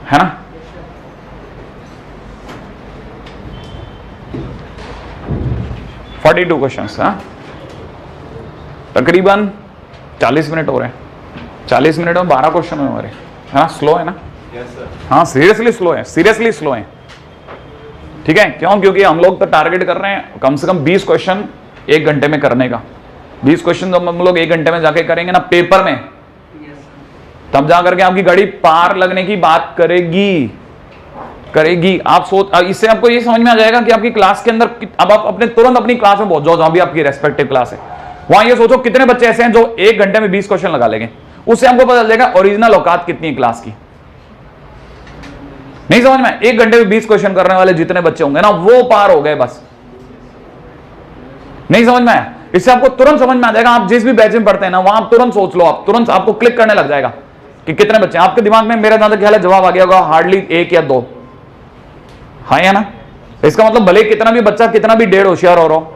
है ना। $42 क्वेश्चंस, हाँ तकरीबन 40 मिनट हो रहे हैं। 40 मिनट में 12 क्वेश्चन हो रहे हैं, है ना। स्लो है ना? हाँ सीरियसली स्लो है, सीरियसली स्लो है। ठीक है, क्यों? क्योंकि हम लोग तो टारगेट कर रहे हैं कम से कम 20 क्वेश्चन 1 घंटे में करने का। 20 क्वेश्चन तो हम लोग 1 घंटे में जाके करेंगे ना पेपर में, तब जाकर के आपकी गाड़ी पार लगने की बात करेगी। आप सोच, इससे आपको ये समझ में आ जाएगा कि आपकी क्लास के अंदर, अब आप अपने तुरंत अपनी क्लास में पहुंच जाओ जहां भी आपकी रेस्पेक्टिव क्लास है, वहां ये सोचो कितने बच्चे ऐसे हैं जो 1 घंटे में 20 क्वेश्चन लगा लेंगे। उससे आपको पता चल जाएगा ओरिजिनल औकात कितनी है क्लास की। नहीं समझ में? 1 घंटे में 20 क्वेश्चन करने वाले जितने बच्चे होंगे ना, वो पार हो गए बस। नहीं समझ में आया? इससे आपको तुरंत समझ में आ जाएगा। आप जिस भी बैच में पढ़ते हैं ना, वहां आप तुरंत सोच लो, आप तुरंत आपको क्लिक करने लग जाएगा कि कितने बच्चे आपके दिमाग में। मेरा जहां तक ख्याल है जवाब आ गया होगा हार्डली 1 या 2। हाँ या ना? इसका मतलब भले कितना भी बच्चा कितना भी डेढ़ होशियार हो रहा हो,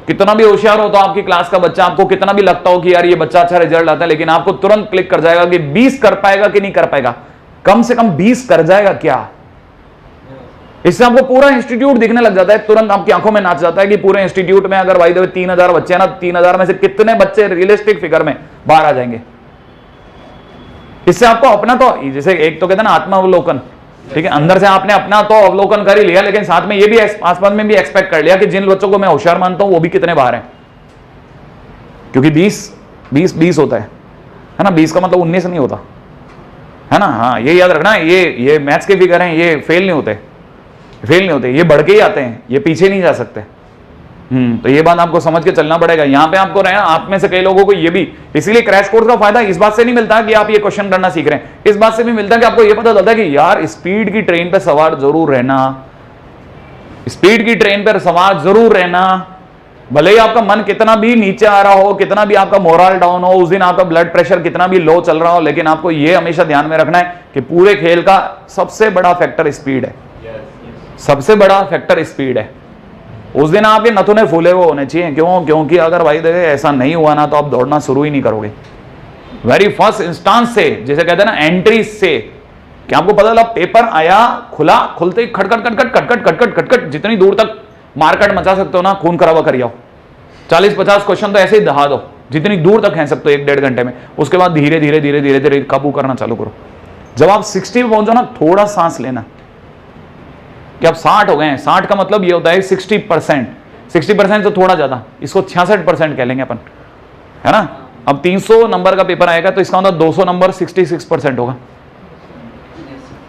कितना भी होशियार हो तो आपकी क्लास का बच्चा, आपको कितना भी लगता हो कि यार ये बच्चा अच्छा रिजल्ट आता है, लेकिन आपको तुरंत क्लिक कर जाएगा कि 20 कर पाएगा कि नहीं कर पाएगा। कम से कम 20 कर जाएगा क्या? इससे आपको पूरा इंस्टीट्यूट दिखने लग जाता है, तुरंत आपकी आंखों में नाच जाता है कि पूरे इंस्टीट्यूट में अगर भाई 3000 बच्चे हैं ना, 3000 में से कितने बच्चे रियलिस्टिक फिगर में बाहर आ जाएंगे। इससे आपको अपना तो, जैसे एक तो कहते हैं ना आत्मावलोकन, ठीक है, अंदर से आपने अपना तो अवलोकन कर ही लिया, लेकिन साथ में ये भी आसपास में भी एक्सपेक्ट कर लिया कि जिन बच्चों को मैं होशियार मानता हूं वो भी कितने बाहर हैं। क्योंकि 20 होता है ना, 20 का मतलब 19 नहीं होता, है ना। हाँ ये याद रखना, ये मैथ्स के फिगर हैं, ये फेल नहीं होते, ये बढ़ के ही आते हैं, ये पीछे नहीं जा सकते। तो ये बात आपको समझ के चलना पड़ेगा। यहां पे आपको रहना, आप में से कई लोगों को ये भी, इसीलिए क्रैश कोर्स का फायदा इस बात से नहीं मिलता कि आप ये क्वेश्चन करना सीख रहे हैं, इस बात से भी मिलता है कि आपको ये पता चलता है कि यार स्पीड की ट्रेन पे सवार जरूर रहना, स्पीड की ट्रेन पर सवार जरूर रहना। भले ही आपका मन कितना भी नीचे आ रहा हो, कितना भी आपका मोरल डाउन हो, उस दिन आपका ब्लड प्रेशर कितना भी लो चल रहा हो, लेकिन आपको यह हमेशा ध्यान में रखना है कि पूरे खेल का सबसे बड़ा फैक्टर स्पीड है। सबसे बड़ा फैक्टर स्पीड है। उस दिन आपके नथुने फूले हुए होने चाहिए। क्यों? क्योंकि अगर भाई देखे ऐसा नहीं हुआ ना, तो आप दौड़ना शुरू ही नहीं करोगे। वेरी फर्स्ट इंस्टांस से, जैसे कहते हैं ना एंट्री से, क्या आपको पता चला पेपर आया, खुला, खुलते ही खटखट खटखट खटखट खटखट खटखट, जितनी दूर तक मार्केट मचा सकते हो ना, खून खराबा कर जाओ। 40-50 क्वेश्चन तो ऐसे ही दहा दो, जितनी दूर तक खींच सकते हो 1-1.5 घंटे में। उसके बाद धीरे धीरे धीरे धीरे धीरे काबू करना चालू करो। जब आप 60 में पहुंचो ना, थोड़ा सांस लेना कि अब 60 हो गए हैं। 60 का मतलब ये होता है 60%। 60% तो थोड़ा ज्यादा, इसको 66% कह लेंगे अपन, है ना। अब 300 नंबर का पेपर आएगा तो इसका मतलब 200 नंबर 66% होगा।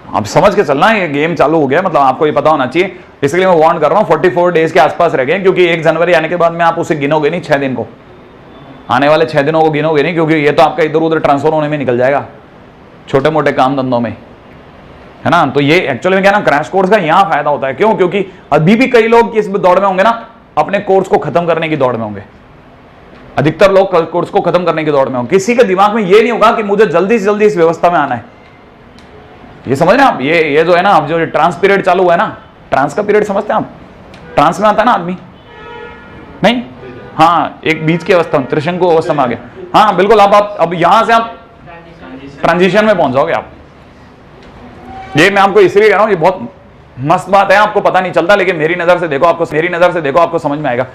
अब समझ के चलना, ये गेम चालू हो गया, मतलब आपको ये पता होना चाहिए। इसलिए मैं वार्न कर रहा हूँ, 44 डेज के आसपास रह गए, क्योंकि 1 जनवरी आने के बाद में आप उसे गिनोगे नहीं 6 दिन को, आने वाले 6 दिनों को गिनोगे नहीं, क्योंकि ये तो आपका इधर उधर ट्रांसफर होने में निकल जाएगा, छोटे मोटे काम धंधों में, है ना। तो ये एक्चुअली में क्या ना, क्रैश कोर्स का यहाँ फायदा होता है। क्यों? क्योंकि अभी भी कई लोग इस दौड़ में होंगे ना, अपने कोर्स को खत्म करने की दौड़ में होंगे। अधिकतर लोग कोर्स को खत्म करने की दौड़ में होंगे। किसी के दिमाग में ये नहीं होगा कि मुझे जल्दी से जल्दी इस व्यवस्था में आना है। ये समझ रहे हैं आप? ये जो है ना, अब जो ट्रांस पीरियड चालू हुआ है ना, ट्रांस का पीरियड समझते हैं आप? ट्रांस में आता है ना आदमी, नहीं? हाँ, एक बीच की अवस्था, त्रिशंकु अवस्था में आ गया। हाँ बिल्कुल, अब यहां से आप ट्रांजिशन में पहुंच जाओगे आप। ये मैं आपको इसलिए कह रहा हूं, ये बहुत मस्त बात है, आपको पता नहीं चलता, लेकिन मेरी नजर से देखो, आपको समझ में आएगा।